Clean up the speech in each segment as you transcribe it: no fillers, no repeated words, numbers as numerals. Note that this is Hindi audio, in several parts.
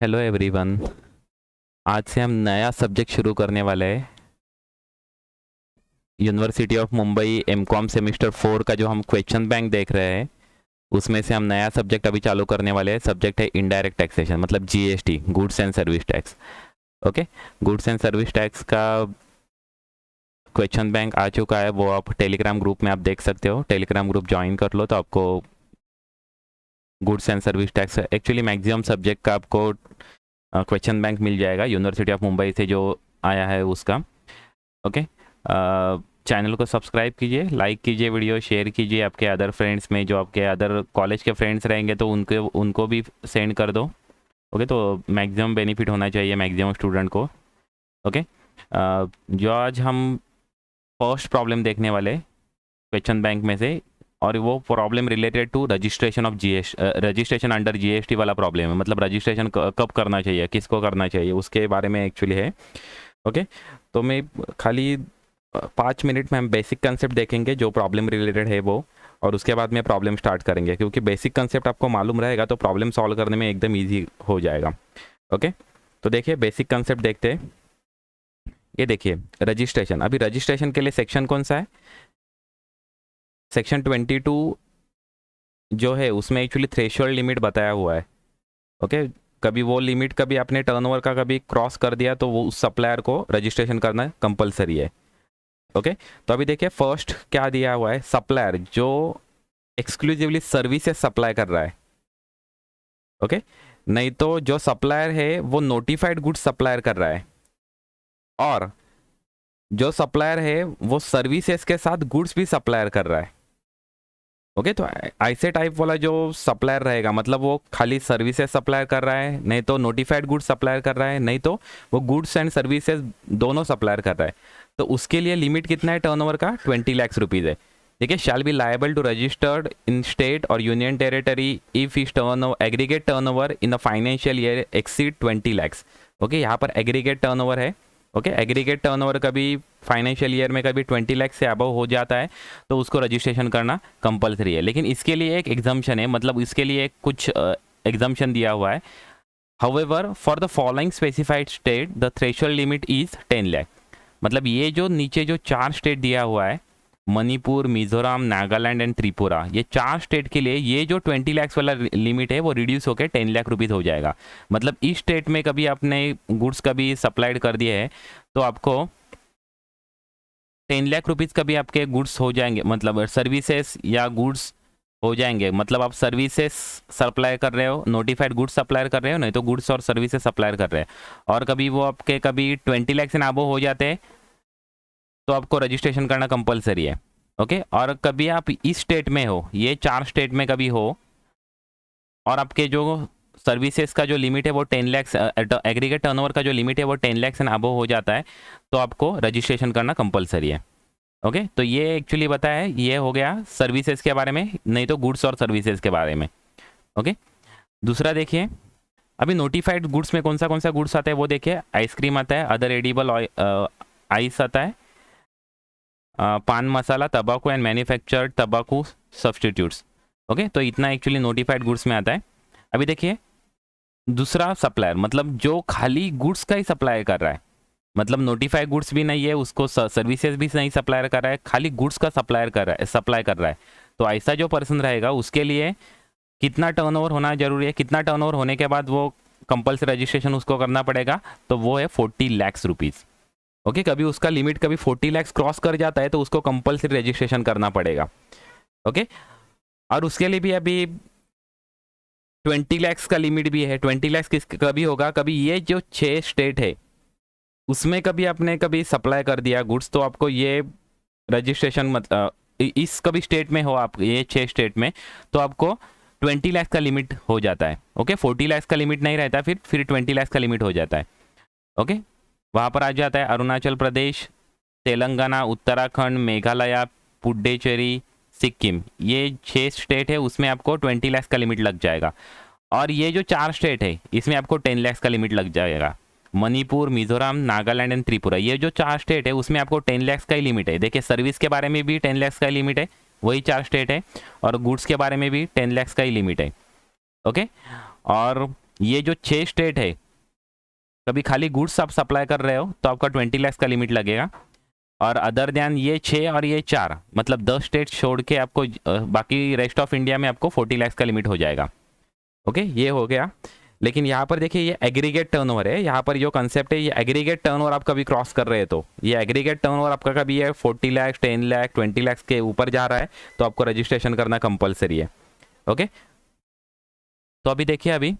Hello everyone. आज से हम नया सब्जेक्ट शुरू करने वाले हैं। University of Mumbai M Com semester 4 का जो हम क्वेश्चन बैंक देख रहे हैं उसमें से हम नया सब्जेक्ट अभी चालू करने वाले हैं। सब्जेक्ट है इनडायरेक्ट टैक्सेशन, मतलब GST, goods and service tax. Okay, goods and service tax का क्वेश्चन बैंक आ चुका है, वो आप टेलीग्राम ग्रुप में आप देख सकते हो। टेलीग्राम ग्रुप ज्वाइन कर लो तो आपको goods and service tax actually maximum subject का आपको क्वेश्चन बैंक मिल जाएगा यूनिवर्सिटी ऑफ मुंबई से जो आया है उसका। ओके, चैनल को सब्सक्राइब कीजिए, लाइक कीजिए, वीडियो शेयर कीजिए आपके अदर फ्रेंड्स में, जो आपके अदर कॉलेज के फ्रेंड्स रहेंगे तो उनको भी सेंड कर दो। ओके, तो मैक्सिमम बेनिफिट होना चाहिए मैक्सिमम स्टूडेंट को। ओके, जो आज हम फर्स्ट प्रॉब्लम देखने वाले क्वेश्चन बैंक में से, और वो problem related to registration of registration under GST वाला प्रॉब्लम है। मतलब रजिस्ट्रेशन कब करना चाहिए, किसको करना चाहिए, उसके बारे में एक्चुअली है। ओके, तो मैं खाली 5 मिनट में हम बेसिक कंसेप्ट देखेंगे जो प्रॉब्लम रिलेटेड है वो, और उसके बाद में प्रॉब्लम स्टार्ट करेंगे। क्योंकि बेसिक कंसेप्ट आपको मालूम रहेगा तो प्रॉब्लम सॉल्व करने में एकदम ईजी हो जाएगा। ओके, तो देखिए बेसिक कंसेप्ट देखते हैं। ये देखिए रजिस्ट्रेशन, अभी रजिस्ट्रेशन के लिए सेक्शन कौन सा है? सेक्शन 22 जो है उसमें एक्चुअली थ्रेशोल्ड लिमिट बताया हुआ है। ओके, कभी वो लिमिट कभी आपने टर्नओवर का कभी क्रॉस कर दिया तो वो उस सप्लायर को रजिस्ट्रेशन करना कंपलसरी है। ओके, तो अभी देखिए फर्स्ट क्या दिया हुआ है, सप्लायर जो एक्सक्लूसिवली सर्विसेज सप्लाई कर रहा है। ओके, नहीं तो जो सप्लायर है वो नोटिफाइड गुड्स सप्लायर कर रहा है, और जो सप्लायर है वो सर्विसेज के साथ गुड्स भी सप्लायर कर रहा है। ओके, तो ऐसे टाइप वाला जो सप्लायर रहेगा, मतलब वो खाली सर्विसेज सप्लायर कर रहा है, नहीं तो नोटिफाइड गुड्स सप्लायर कर रहा है, नहीं तो वो गुड्स एंड सर्विसेज दोनों सप्लायर कर रहा है, तो उसके लिए लिमिट कितना है टर्नओवर का? 20 लाख रुपीज़ है। ठीक है, shall be liable to registered in state और union territory if is aggregate turnover in the financial year exceed 20 lakhs. Okay, यहाँ पर एग्रीगेट टर्नओवर है। ओके, एग्रीगेट टर्नओवर कभी फाइनेंशियल ईयर में कभी 20 लाख से अबव हो जाता है तो उसको रजिस्ट्रेशन करना कंपलसरी है। लेकिन इसके लिए एक एग्जाम्पशन है, मतलब इसके लिए कुछ एग्जाम्पशन दिया हुआ है। However for the following specified state the threshold limit is 10 lakh. मतलब ये जो नीचे जो 4 स्टेट दिया हुआ है, मणिपुर, मिजोरम, नागालैंड एंड त्रिपुरा, ये 4 स्टेट के लिए ये जो 20 लाख वाला लिमिट है वो रिड्यूस होकर 10 लाख रुपीज़ हो जाएगा। मतलब इस स्टेट में कभी आपने गुड्स कभी सप्लाइड कर दिए है तो आपको 10 लाख रुपीज़ कभी आपके गुड्स हो जाएंगे, मतलब सर्विसेज या गुड्स हो जाएंगे। मतलब आप सर्विसेज सप्लाई कर रहे हो, नोटिफाइड गुड्स सप्लाई कर रहे हो, नहीं तो गुड्स और सर्विसेज सप्लाई कर रहे हैं, और कभी वो आपके कभी 20 लाख से नाबो हो जाते हैं तो आपको रजिस्ट्रेशन करना कंपलसरी है। ओके, और कभी आप इस स्टेट में हो, ये 4 स्टेट में कभी हो, और आपके जो सर्विसेज का जो लिमिट है वो 10 लाख, एग्रीगेट टर्नओवर का जो लिमिट है वो 10 लाख से अबव हो जाता है तो आपको रजिस्ट्रेशन करना कंपलसरी है। ओके, तो ये एक्चुअली बताया है, ये हो गया सर्विसेज के बारे में, नहीं तो गुड्स और सर्विसेज के बारे में। ओके, दूसरा देखिए, अभी नोटिफाइड गुड्स में कौन सा गुड्स आता है वो देखिए। आइसक्रीम आता है, अदर एडिबल आइस आता है, पान मसाला, तंबाकू एंड मैन्युफैक्चर्ड तंबाकू सब्सटीट्यूट्स। ओके, तो इतना एक्चुअली नोटिफाइड गुड्स में आता है। अभी देखिए दूसरा सप्लायर, मतलब जो खाली गुड्स का ही सप्लाई कर रहा है, मतलब नोटिफाइड गुड्स भी नहीं है, उसको सर्विसेज भी नहीं सप्लायर कर रहा है, खाली गुड्स का सप्लाई कर रहा है। तो ऐसा जो पर्सन रहेगा उसके लिए कितना टर्नओवर होना जरूरी है, कितना टर्नओवर होने के बाद वो कंपल्सरी रजिस्ट्रेशन उसको करना पड़ेगा, तो वो है 40 लाख रुपीज़। ओके, कभी उसका लिमिट कभी 40 लाख क्रॉस कर जाता है तो उसको कंपल्सरी रजिस्ट्रेशन करना पड़ेगा। ओके, और उसके लिए भी अभी 20 लाख का लिमिट भी है। 20 लाख किस कभी होगा, कभी ये जो 6 स्टेट है उसमें कभी आपने कभी सप्लाई कर दिया गुड्स तो आपको ये रजिस्ट्रेशन इस कभी स्टेट में हो आप, ये 6 स्टेट में, तो आपको 20 लाख का लिमिट हो जाता है। ओके, 40 लाख का लिमिट नहीं रहता, फिर 20 लाख का लिमिट हो जाता है। ओके, वहाँ पर आ जाता है अरुणाचल प्रदेश, तेलंगाना, उत्तराखंड, मेघालय, पुडुचेरी, सिक्किम, ये 6 स्टेट है, उसमें आपको 20 लाख का लिमिट लग जाएगा। और ये जो 4 स्टेट है इसमें आपको 10 लाख का लिमिट लग जाएगा। मणिपुर, मिजोरम, नागालैंड एंड त्रिपुरा, ये जो 4 स्टेट है उसमें आपको 10 लाख का ही लिमिट है। देखिए सर्विस के बारे में भी 10 लाख का लिमिट है, वही 4 स्टेट है, और गुड्स के बारे में भी 10 लाख का ही लिमिट है। ओके, और ये जो 6 स्टेट है, कभी खाली गुड्स आप सप्लाई कर रहे हो तो आपका 20 लाख का लिमिट लगेगा, और अदर दैन ये 6 और ये 4, मतलब 10 स्टेट छोड़ के आपको बाकी रेस्ट ऑफ इंडिया में आपको 40 लाख का लिमिट हो जाएगा। ओके, ये हो गया। लेकिन यहाँ पर देखिए ये एग्रीगेट टर्नओवर है, यहाँ पर जो कंसेप्ट है ये एग्रीगेट टर्नओवर आप कभी क्रॉस कर रहे हैं तो ये एग्रीगेट टर्नओवर आपका कभी ये 40 लाख 10 लाख 20 लाख के ऊपर जा रहा है तो आपको रजिस्ट्रेशन करना कंपलसरी है। ओके, तो अभी देखिए, अभी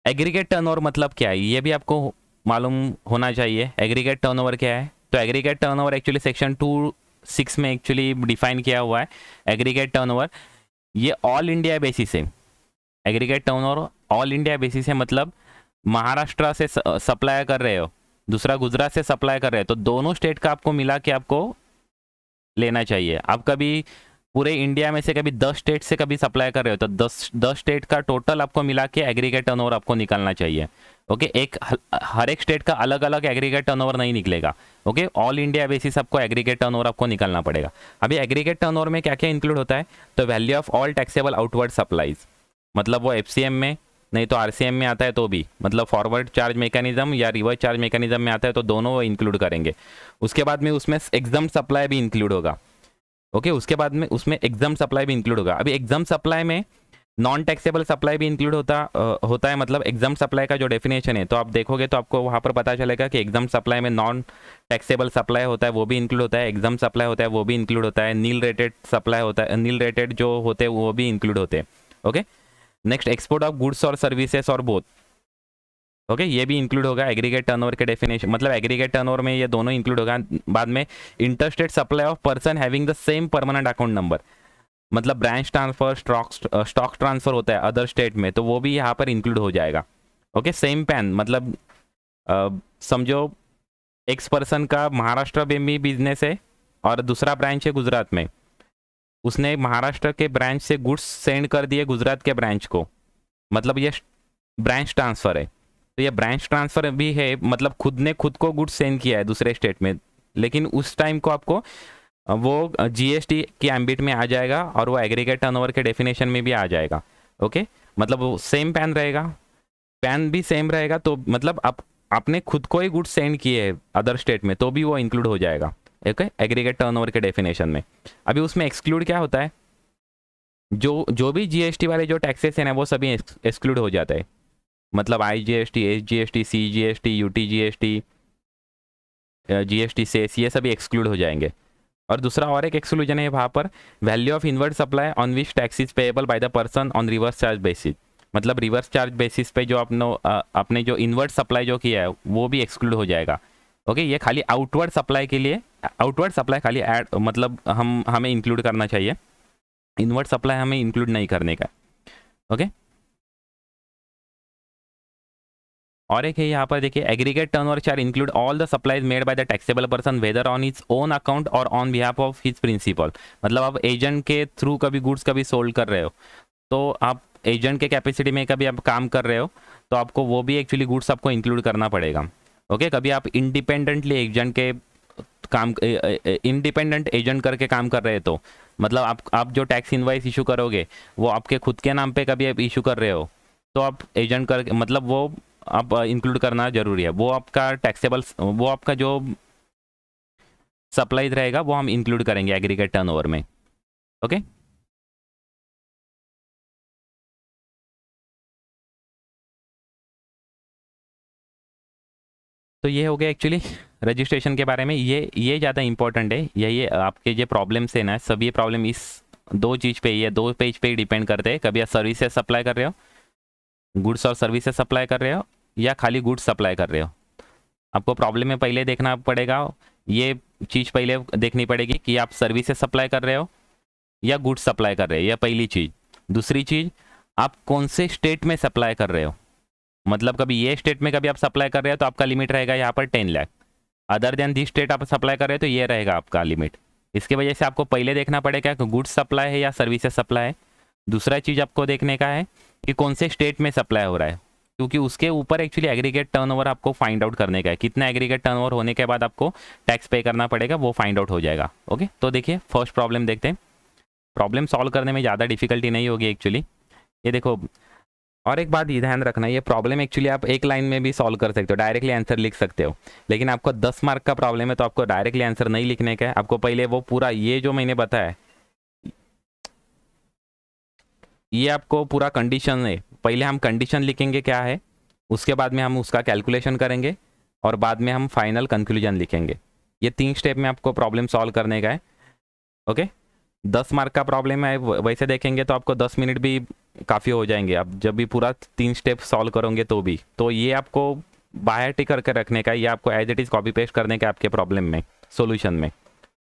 एग्रीगेट टर्नओवर मतलब क्या है ये भी आपको मालूम होना चाहिए। एग्रीगेट टर्नओवर क्या है? तो एग्रीगेट टर्नओवर एक्चुअली सेक्शन 26 में एक्चुअली डिफाइन किया हुआ है। एग्रीगेट टर्नओवर ये ऑल इंडिया बेसिस है। Aggregate turnover all India basis है, मतलब महाराष्ट्र से सप्लाई कर रहे हो, दूसरा गुजरात से सप्लाई कर रहे हो, तो दोनों स्टेट का आपको मिला के आपको लेना चाहिए। आप कभी पूरे इंडिया में से कभी 10 स्टेट से कभी सप्लाई कर रहे हो तो 10 स्टेट का टोटल आपको मिला के एग्रीगेट टर्नओवर आपको निकालना चाहिए। ओके, हर एक स्टेट का अलग अलग एग्रीगेट टर्नओवर नहीं निकलेगा। ओके, ऑल इंडिया बेसिस आपको एग्रीगेट टर्नओवर आपको निकालना पड़ेगा। अभी एग्रीगेट टर्नओवर में क्या क्या इंक्लूड होता है? तो value of all taxable outward supplies, मतलब वो एफसीएम में नहीं तो आरसीएम में आता है तो भी, मतलब फॉरवर्ड चार्ज मैकेनिज्म या रिवर्स चार्ज मैकेनिज्म में आता है तो दोनों वो इंक्लूड करेंगे। उसके बाद में उसमें एग्जाम सप्लाई भी इंक्लूड होगा। ओके, उसके बाद में उसमें एग्जाम सप्लाई भी इंक्लूड होगा। अभी एग्जाम सप्लाई में नॉन टैक्सेबल सप्लाई भी इंक्लूड होता है, मतलब एग्जाम सप्लाई का जो डेफिनेशन है तो आप देखोगे तो आपको वहाँ पर पता चलेगा कि एग्जाम सप्लाई में नॉन टैक्सेबल सप्लाई होता है वो भी इंक्लूड होता है, एग्जाम सप्लाई होता है वो भी इंक्लूड होता है, नील रेटेड सप्लाई होता है, नील रेटेड जो होते हैं वो भी इंक्लूड होते हैं। Okay, next export of goods और सर्विसेज और बोथ। ओके, ये भी इंक्लूड होगा एग्रीगेट टर्नओवर के डेफिनेशन, मतलब एग्रीगेट टर्नओवर में ये दोनों इंक्लूड होगा। बाद में interstate supply of person having the same permanent account number, मतलब ब्रांच ट्रांसफर, स्टॉक ट्रांसफर होता है अदर स्टेट में तो वो भी यहाँ पर इंक्लूड हो जाएगा। ओके, सेम पैन, मतलब समझो एक पर्सन का महाराष्ट्र में भी बिजनेस है और दूसरा ब्रांच है गुजरात में, उसने महाराष्ट्र के ब्रांच से गुड्स सेंड कर दिए गुजरात के ब्रांच को, मतलब ये ब्रांच ट्रांसफर है। तो ये ब्रांच ट्रांसफर भी है, मतलब खुद ने खुद को गुड्स सेंड किया है दूसरे स्टेट में, लेकिन उस टाइम को आपको वो जीएसटी के एम्बिट में आ जाएगा और वो एग्रीगेट टर्नओवर के डेफिनेशन में भी आ जाएगा। ओके, मतलब वो सेम पैन रहेगा, पैन भी सेम रहेगा, तो मतलब आपने खुद को ही गुड्स सेंड किए हैं अदर स्टेट में तो भी वो इंक्लूड हो जाएगा। ओके, एग्रीगेट टर्नओवर के डेफिनेशन में। अभी उसमें एक्सक्लूड क्या होता है? जो भी जीएसटी वाले जो टैक्सेस हैं ना वो सभी एक्सक्लूड हो जाता है, मतलब IGST, SGST, CGST, UTGST, GST cess, ये सभी एक्सक्लूड हो जाएंगे। और दूसरा और एक एक्सक्लूजन है वहाँ पर, value of inward supply on which taxes payable by the person on reverse charge basis, मतलब रिवर्स चार्ज बेसिस पे जो आपने जो इनवर्ड सप्लाई जो किया है वो भी एक्सक्लूड हो जाएगा। ओके, ये खाली आउटवर्ड सप्लाई के लिए, आउटवर्ड सप्लाई खाली ऐड, मतलब हमें इंक्लूड करना चाहिए, इनवर्ड सप्लाई हमें इंक्लूड नहीं करने का। ओके, और एक है यहाँ पर देखिए, aggregate turnover charge include all the supplies made by the taxable person whether on his own account और on behalf of his principal, मतलब आप एजेंट के थ्रू कभी गुड्स कभी सोल्ड कर रहे हो तो आप एजेंट के कैपेसिटी में कभी आप काम कर रहे हो तो आपको वो भी एक्चुअली गुड्स आपको इंक्लूड करना पड़ेगा। ओके, कभी आप इंडिपेंडेंटली एजेंट के काम, इंडिपेंडेंट एजेंट करके काम कर रहे हो तो मतलब आप जो टैक्स इनवाइस इशू करोगे वो आपके खुद के नाम पे कभी आप इशू कर रहे हो तो आप एजेंट कर, मतलब वो आप इंक्लूड करना जरूरी है। वो आपका टैक्सेबल, वो आपका जो सप्लाई रहेगा वो हम इंक्लूड करेंगे एग्रीगेट टर्नओवर में। ओके, तो ये हो गया एक्चुअली रजिस्ट्रेशन के बारे में। ये ज़्यादा इंपॉर्टेंट है, ये आपके ये प्रॉब्लम्स है ना, सभी प्रॉब्लम इस दो चीज़ पे, ये दो पेज पे ही डिपेंड करते हैं। कभी आप सर्विसेज सप्लाई कर रहे हो, गुड्स और सर्विसेज सप्लाई कर रहे हो, या खाली गुड्स सप्लाई कर रहे हो, आपको प्रॉब्लम में पहले देखना पड़ेगा, ये चीज़ पहले देखनी पड़ेगी कि आप सर्विसेज सप्लाई कर रहे हो या गुड्स सप्लाई कर रहे हो, यह पहली चीज़। दूसरी चीज़, आप कौन से स्टेट में सप्लाई कर रहे हो, मतलब कभी ये स्टेट में कभी आप सप्लाई कर रहे हो तो आपका लिमिट रहेगा यहाँ पर 10 lakh, other than this state आप सप्लाई कर रहे हो तो ये रहेगा आपका लिमिट। इसके वजह से आपको पहले देखना पड़ेगा कि गुड्स सप्लाई है या सर्विसेज सप्लाई है। दूसरा चीज़ आपको देखने का है कि कौन से स्टेट में सप्लाई हो रहा है, क्योंकि उसके ऊपर एक्चुअली एग्रीगेट टर्नओवर आपको फाइंड आउट करने का है, कितना एग्रीगेट टर्नओवर होने के बाद आपको टैक्स पे करना पड़ेगा वो फाइंड आउट हो जाएगा। ओके, तो देखिए फर्स्ट प्रॉब्लम देखते हैं। प्रॉब्लम सॉल्व करने में ज़्यादा डिफिकल्टी नहीं होगी एक्चुअली। ये देखो, और एक बात ये ध्यान रखना, ये प्रॉब्लम एक्चुअली आप एक लाइन में भी सॉल्व कर सकते हो, डायरेक्टली आंसर लिख सकते हो, लेकिन आपको 10 मार्क का प्रॉब्लम है तो आपको डायरेक्टली आंसर नहीं लिखने का है, आपको पहले वो पूरा ये जो मैंने बताया ये आपको पूरा कंडीशन है, पहले हम कंडीशन लिखेंगे क्या है, उसके बाद में हम उसका कैलकुलेशन करेंगे और बाद में हम फाइनल कंक्लूजन लिखेंगे। ये 3 स्टेप में आपको प्रॉब्लम सॉल्व करने का है। ओके, 10 मार्क का प्रॉब्लम है, वैसे देखेंगे तो आपको 10 मिनट भी काफ़ी हो जाएंगे, आप जब भी पूरा 3 स्टेप सॉल्व करोगे तो भी। तो ये आपको बाहर टिक करके रखने का, ये आपको as it is copy paste करने का आपके प्रॉब्लम में, सॉल्यूशन में।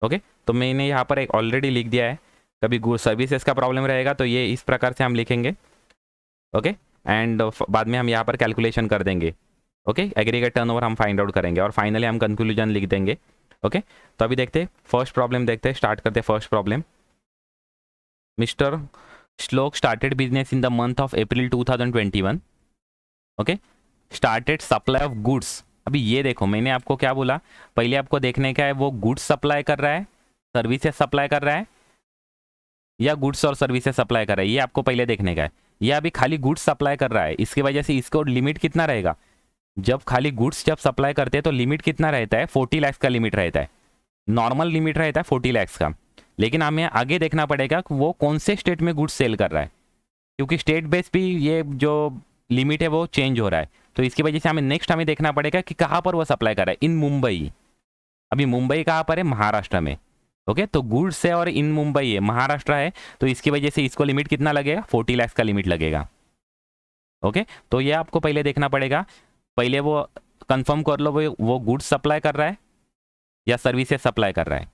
ओके, तो मैंने यहाँ पर एक ऑलरेडी लिख दिया है। कभी गुड सर्विसेज का प्रॉब्लम रहेगा तो ये इस प्रकार से हम लिखेंगे। ओके, एंड बाद में हम यहाँ पर कैलकुलेशन कर देंगे। ओके, एग्रीगेट टर्नओवर हम फाइंड आउट करेंगे और फाइनली हम कंक्लूजन लिख देंगे। ओके, तो अभी देखते हैं फर्स्ट प्रॉब्लम, देखते हैं, स्टार्ट करते हैं फर्स्ट प्रॉब्लम। मिस्टर श्लोक started business in the month of April 2021। Okay, started supply of goods. अभी ये देखो मैंने आपको क्या बोला, पहले आपको देखने का है वो गुड्स सप्लाई कर रहा है, सर्विसेज सप्लाई कर रहा है, या गुड्स और सर्विसेज सप्लाई कर रहा है, ये आपको पहले देखने का है। ये अभी खाली गुड्स सप्लाई कर रहा है, इसकी वजह से इसको लिमिट कितना रहेगा, जब खाली गुड्स जब सप्लाई करते हैं तो लिमिट कितना रहता है, 40 लाख का लिमिट रहता है, नॉर्मल लिमिट रहता है 40 लाख का। लेकिन हमें आगे देखना पड़ेगा कि वो कौन से स्टेट में गुड्स सेल कर रहा है, क्योंकि स्टेट बेस भी ये जो लिमिट है वो चेंज हो रहा है। तो इसकी वजह से हमें नेक्स्ट हमें देखना पड़ेगा कि कहाँ पर वो सप्लाई कर रहा है। इन मुंबई, अभी मुंबई कहाँ पर है, महाराष्ट्र में। ओके, तो गुड्स है और इन मुंबई है, महाराष्ट्र है, तो इसकी वजह से इसको लिमिट कितना लगेगा, 40 लाख का लिमिट लगेगा। ओके, तो ये आपको पहले देखना पड़ेगा, पहले वो कंफर्म कर लो वो गुड्स सप्लाई कर रहा है या सर्विसेज सप्लाई कर रहा है,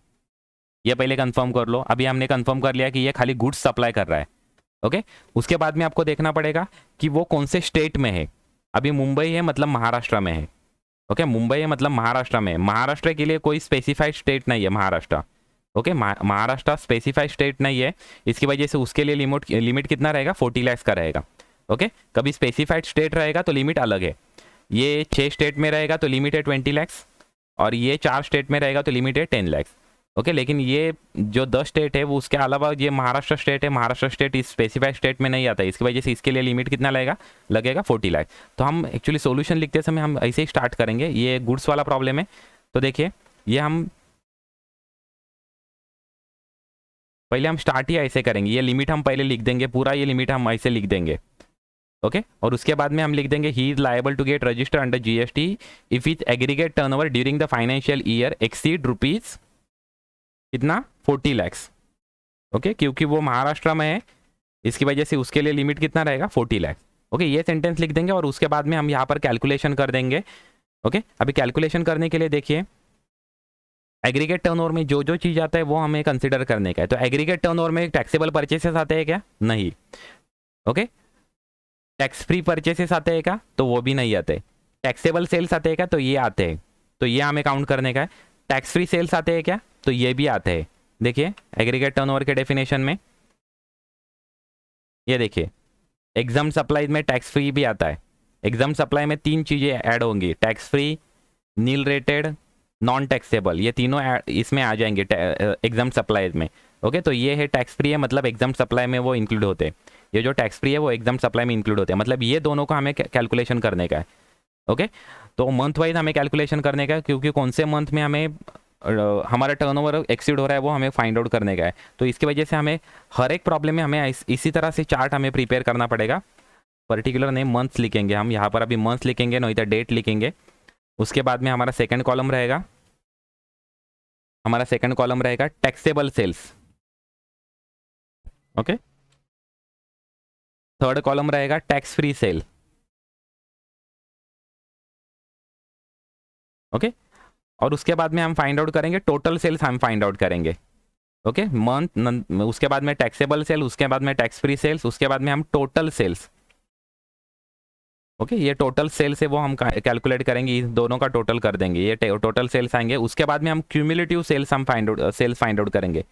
ये पहले कंफर्म कर लो। अभी हमने कंफर्म कर लिया कि ये खाली गुड्स सप्लाई कर रहा है। ओके, उसके बाद में आपको देखना पड़ेगा कि वो कौन से स्टेट में है। अभी मुंबई है मतलब महाराष्ट्र में है। ओके, मुंबई है मतलब महाराष्ट्र में है, महाराष्ट्र के लिए कोई स्पेसिफाइड स्टेट नहीं है Maharashtra. Okay, Maharashtra specified state नहीं है, इसकी वजह से उसके लिए लिमिट कितना रहेगा, 40 लाख का रहेगा। ओके, कभी स्पेसिफाइड स्टेट रहेगा तो लिमिट अलग है, ये 6 स्टेट में रहेगा तो लिमिट है 20 लैक्स, और ये 4 स्टेट में रहेगा तो लिमिट है 10 लैक्स। ओके, लेकिन ये जो 10 स्टेट है वो उसके अलावा ये महाराष्ट्र स्टेट है, महाराष्ट्र स्टेट इस स्पेसिफाइड स्टेट में नहीं आता है, इसकी वजह से इसके लिए लिमिट कितना लगेगा 40 लाख। तो हम एक्चुअली सॉल्यूशन लिखते समय हम ऐसे ही स्टार्ट करेंगे, ये गुड्स वाला प्रॉब्लम है। तो देखिए ये हम पहले हम स्टार्ट ही ऐसे करेंगे, ये लिमिट हम पहले लिख देंगे, पूरा ये लिमिट हम ऐसे लिख देंगे। ओके, और उसके बाद में हम लिख देंगे he is liable to get register under GST if is aggregate turnover during the financial year exceed rupees कितना, 40 लैक्स। ओके, क्योंकि वो महाराष्ट्र में है, इसकी वजह से उसके लिए लिमिट कितना रहेगा, 40 लैक्स। ओके, ये सेंटेंस लिख देंगे और उसके बाद में हम यहाँ पर कैलकुलेशन कर देंगे। ओके, अभी कैलकुलेशन करने के लिए देखिए एग्रीगेट टर्नओवर में जो जो चीज़ आता है वो हमें कंसिडर करने का है। तो एग्रीगेट टर्नओवर में टैक्सेबल परचेसेस आते हैं क्या, नहीं। ओके, टैक्स फ्री परचेसेस आते हैं क्या, तो वो भी नहीं आते। टैक्सेबल सेल्स आते हैं क्या, तो ये आते हैं, तो ये हमें काउंट करने का है। टैक्स फ्री सेल्स आते हैं क्या, तो ये भी आते हैं। देखिए एग्रीगेट टर्नओवर के डेफिनेशन में ये देखिए एग्जाम सप्लाई में टैक्स फ्री भी आता है। एग्जाम सप्लाई में 3 चीज़ें ऐड होंगी, tax free, nil rated, non taxable, ये तीनों इसमें आ जाएंगे एग्जाम सप्लाई में। ओके, तो ये है टैक्स फ्री है, मतलब एग्जाम सप्लाई में वो इंक्लूड होते हैं। ये जो टैक्स फ्री है वो एग्जाम सप्लाई में इंक्लूड होते हैं, मतलब ये दोनों का हमें कैलकुलेशन करने का है। ओके, तो मंथ वाइज हमें कैलकुलेशन करने का है, क्योंकि कौन से मंथ में हमें हमारा टर्नओवर एक्सीड हो रहा है वो हमें फाइंड आउट करने का है। तो इसकी वजह से हमें हर एक प्रॉब्लम में हमें इसी तरह से चार्ट हमें प्रिपेयर करना पड़ेगा। पर्टिकुलर नेम मंथ्स लिखेंगे हम यहाँ पर, अभी मंथ्स लिखेंगे, नहीं तो डेट लिखेंगे। उसके बाद में हमारा सेकंड कॉलम रहेगा, taxable sales. Okay, third column रहेगा टैक्स फ्री सेल। ओके, और उसके बाद में हम फाइंड आउट करेंगे टोटल सेल्स, हम फाइंड आउट करेंगे। ओके, मंथ, उसके बाद में टैक्सेबल सेल, उसके बाद में टैक्स फ्री सेल्स, उसके बाद में हम टोटल सेल्स। ओके, ये टोटल सेल्स है वो हम कैलकुलेट करेंगे, इस दोनों का टोटल कर देंगे, ये टोटल सेल्स आएंगे। उसके बाद में हम क्यूमुलेटिव सेल्स हम फाइंड आउट करेंगे।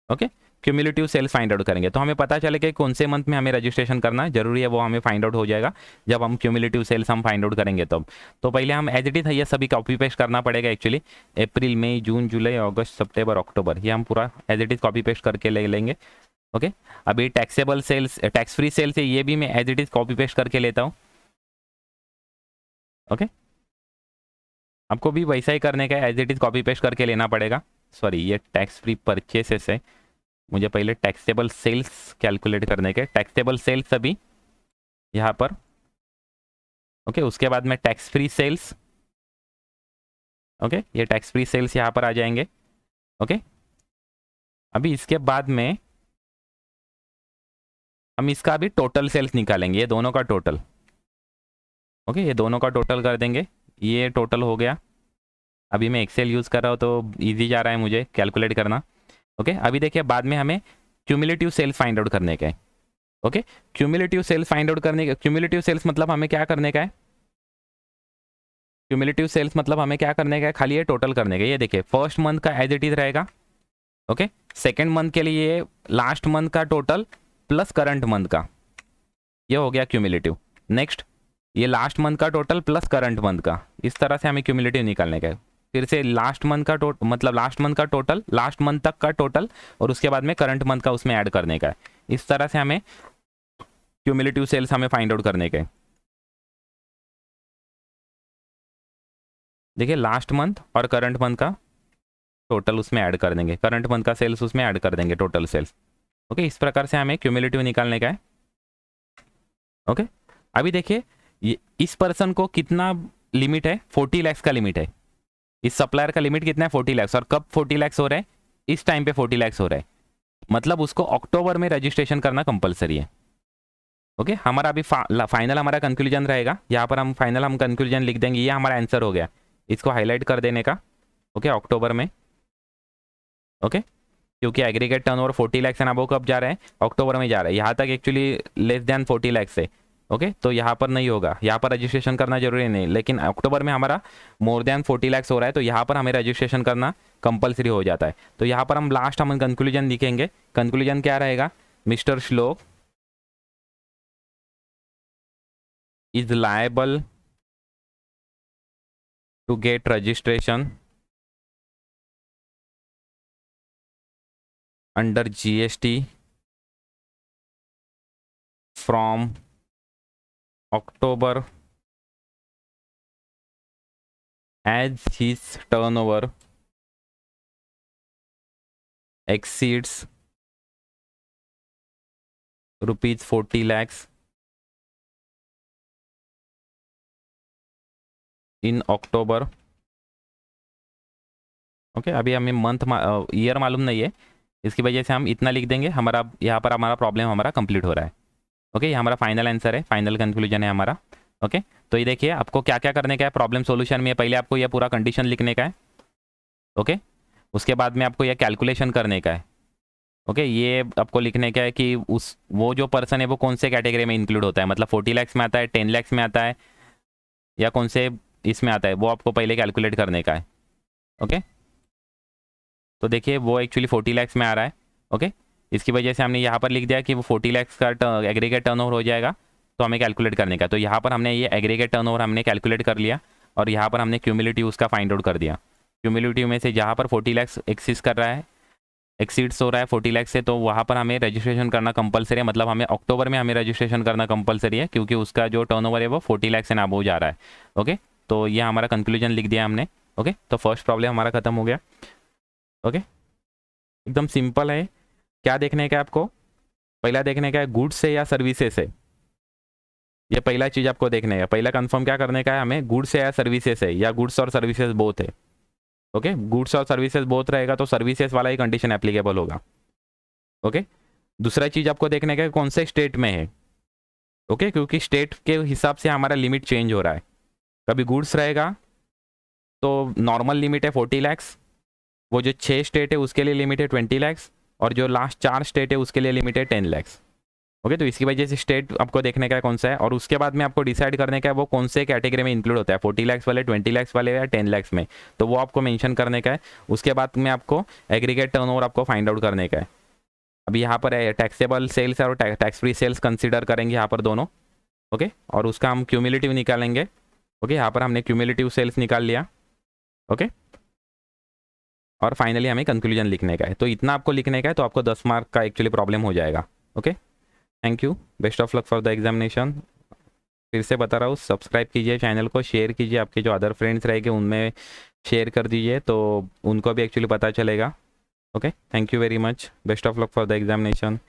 Okay, cumulative sales find out करेंगे, तो हमें पता चलेगा कि कौन से मंथ में हमें रजिस्ट्रेशन करना है, जरूरी है वो हमें फाइंड आउट हो जाएगा जब हम क्यूमुलेटिव सेल्स हम फाइंड आउट करेंगे तब। तो पहले हम एज इट इज ये सभी कॉपी पेस्ट करना पड़ेगा एक्चुअली, अप्रैल, मई, जून, जुलाई, अगस्त, सितंबर, अक्टूबर, ये हम पूरा as it is copy paste करके ले लेंगे। ओके, अभी taxable sales, tax free sales है, ये भी मैं as it is copy paste करके लेता हूँ। ओके, आपको भी वैसा ही करने का है, as it is copy paste करके लेना पड़ेगा। सॉरी, ये टैक्स फ्री परचेसेस है, मुझे पहले टैक्सेबल सेल्स कैलकुलेट करने के, टैक्सेबल सेल्स अभी यहाँ पर। ओके, उसके बाद में टैक्स फ्री सेल्स। ओके, ये टैक्स फ्री सेल्स यहाँ पर आ जाएंगे। ओके, अभी इसके बाद में हम इसका अभी टोटल सेल्स निकालेंगे, ये दोनों का टोटल। ओके, ये दोनों का टोटल कर देंगे, ये टोटल हो गया। अभी मैं एक्सेल यूज़ कर रहा हूँ तो इजी जा रहा है मुझे कैलकुलेट करना। ओके, अभी देखिए बाद में हमें क्यूमुलेटिव सेल्स फाइंड आउट करने का है। Okay, cumulative sales find out करने का, क्यूमुलेटिव सेल्स मतलब हमें क्या करने का है, क्यूमुलेटिव सेल्स मतलब हमें क्या करने का है, खाली ये टोटल करने का। ये देखिए फर्स्ट मंथ का एज इट इज रहेगा। ओके, सेकेंड मंथ के लिए लास्ट मंथ का टोटल प्लस करंट मंथ का, ये हो गया क्यूमुलेटिव। नेक्स्ट, ये लास्ट मंथ का टोटल प्लस करंट मंथ का, इस तरह से हमें क्यूमुलेटिव निकालने का है। फिर से लास्ट मंथ का टोटल, मतलब लास्ट मंथ का टोटल, लास्ट मंथ तक का टोटल, और उसके बाद में करंट मंथ का उसमें ऐड करने का है। इस तरह से हमें क्यूमुलेटिव सेल्स हमें फाइंड आउट करने का है। देखिए लास्ट मंथ और करंट मंथ का टोटल उसमें ऐड कर देंगे, करंट मंथ का सेल्स उसमें ऐड कर देंगे, टोटल सेल्स। ओके, इस प्रकार से हमें क्यूमुलेटिव निकालने का है। ओके, अभी देखिए ये इस पर्सन को कितना लिमिट है, 40 लैक्स का लिमिट है। इस सप्लायर का लिमिट कितना है, 40 लैक्स। और कब 40 लैक्स हो रहा है, इस टाइम पे 40 लैक्स हो रहा है, मतलब उसको अक्टूबर में रजिस्ट्रेशन करना कंपलसरी है। ओके, हमारा अभी फाइनल हमारा कंक्लूजन रहेगा, यहाँ पर हम फाइनल हम कंक्लूजन लिख देंगे, ये हमारा आंसर हो गया, इसको हाईलाइट कर देने का। ओके, अक्टूबर में। ओके, क्योंकि aggregate turnover 40 lakhs and above कब जा रहे हैं, अक्टूबर में जा रहा है। यहाँ तक एक्चुअली लेस देन 40 लैक्स है। ओके, तो यहाँ पर नहीं होगा, यहाँ पर रजिस्ट्रेशन करना जरूरी नहीं, लेकिन अक्टूबर में हमारा मोर देन 40 लैक्स हो रहा है, तो यहाँ पर हमें रजिस्ट्रेशन करना कंपलसरी हो जाता है। तो यहाँ पर हम लास्ट हम कंक्लूजन लिखेंगे। कंक्लूजन क्या रहेगा, mister Shlok is liable to get registration under GST from October as his turnover exceeds rupees 40 lakhs in October। Okay, अभी हमें मंथ ईयर मालूम नहीं है, इसकी वजह से हम इतना लिख देंगे, हमारा यहाँ पर हमारा प्रॉब्लम हमारा कंप्लीट हो रहा है। ओके, ये हमारा फाइनल आंसर है, फाइनल कंक्लूजन है हमारा। ओके, तो ये देखिए आपको क्या क्या करने का है प्रॉब्लम सॉल्यूशन में, पहले आपको यह पूरा कंडीशन लिखने का है। ओके, उसके बाद में आपको यह कैलकुलेशन करने का है। ओके, ये आपको लिखने का है कि उस वो जो पर्सन है वो कौन से कैटेगरी में इंक्लूड होता है, मतलब 40 लैक्स में आता है, 10 लैक्स में आता है, या कौन से इसमें आता है, वो आपको पहले कैलकुलेट करने का है। ओके, तो देखिए वो एक्चुअली 40 लैक्स में आ रहा है। ओके, इसकी वजह से हमने यहाँ पर लिख दिया कि वो 40 लैक्स का एग्रीगेट टर्नओवर हो जाएगा, तो हमें कैलकुलेट करने का। तो यहाँ पर हमने ये एग्रीगेट टर्नओवर हमने कैलकुलेट कर लिया, और यहाँ पर हमने क्यूमुलेटिव उसका फाइंड आउट कर दिया। क्यूमुलेटिव में से जहाँ पर 40 लैक्स एक्सिस कर रहा है, एक्सीड्स हो रहा है 40 लैक्स से, तो वहाँ पर हमें रजिस्ट्रेशन करना कंपलसरी है, मतलब हमें अक्टूबर में हमें रजिस्ट्रेशन करना कंपलसरी है, क्योंकि उसका जो टर्नओवर है वो 40 लैक्स से अबव जा रहा है। ओके, तो ये हमारा कंक्लूजन लिख दिया हमने। ओके, तो फर्स्ट प्रॉब्लम हमारा खत्म हो गया। ओके, एकदम सिंपल है। क्या देखने का है आपको, पहला देखने का है गुड्स से या सर्विसेज से, ये पहला चीज आपको देखने का, पहला कंफर्म क्या करने का है हमें, गुड्स से या सर्विसेज है, या गुड्स और सर्विसेज बोथ है। ओके, गुड्स और सर्विसेज बोथ रहेगा तो सर्विसेज वाला ही कंडीशन एप्लीकेबल होगा। ओके, दूसरा चीज आपको देखने का कौन से स्टेट में है। ओके, क्योंकि स्टेट के हिसाब से हमारा लिमिट चेंज हो रहा है। कभी गुड्स रहेगा तो नॉर्मल लिमिट है 40 लैक्स, वो जो 6 स्टेट है उसके लिए लिमिट है 20 लैक्स, और जो लास्ट 4 स्टेट है उसके लिए लिमिट है 10 लैक्स। ओके, तो इसकी वजह से स्टेट आपको देखने का है कौन सा है, और उसके बाद में आपको डिसाइड करने का है वो कौन से कैटेगरी में इंक्लूड होता है, 40 लैक्स वाले, 20 लैक्स वाले, या 10 लैक्स में, तो वो आपको मेंशन करने का है। उसके बाद में आपको एग्रीगेट टर्नओवर आपको फाइंड आउट करने का है। अभी यहाँ पर टैक्सेबल सेल्स और टैक्स फ्री सेल्स कंसीडर करेंगे यहाँ पर दोनों। ओके, और उसका हम क्यूमुलेटिव निकालेंगे। ओके, यहाँ पर हमने क्यूमुलेटिव सेल्स निकाल लिया। ओके, और फाइनली हमें कंक्लूजन लिखने का है। तो इतना आपको लिखने का है, तो आपको 10 मार्क का एक्चुअली प्रॉब्लम हो जाएगा। Okay, thank you, best of luck for the examination. फिर से बता रहा हूँ, सब्सक्राइब कीजिए चैनल को, शेयर कीजिए, आपके जो अदर फ्रेंड्स रहेंगे उनमें शेयर कर दीजिए, तो उनको भी एक्चुअली पता चलेगा। Okay, thank you very much, best of luck for the examination.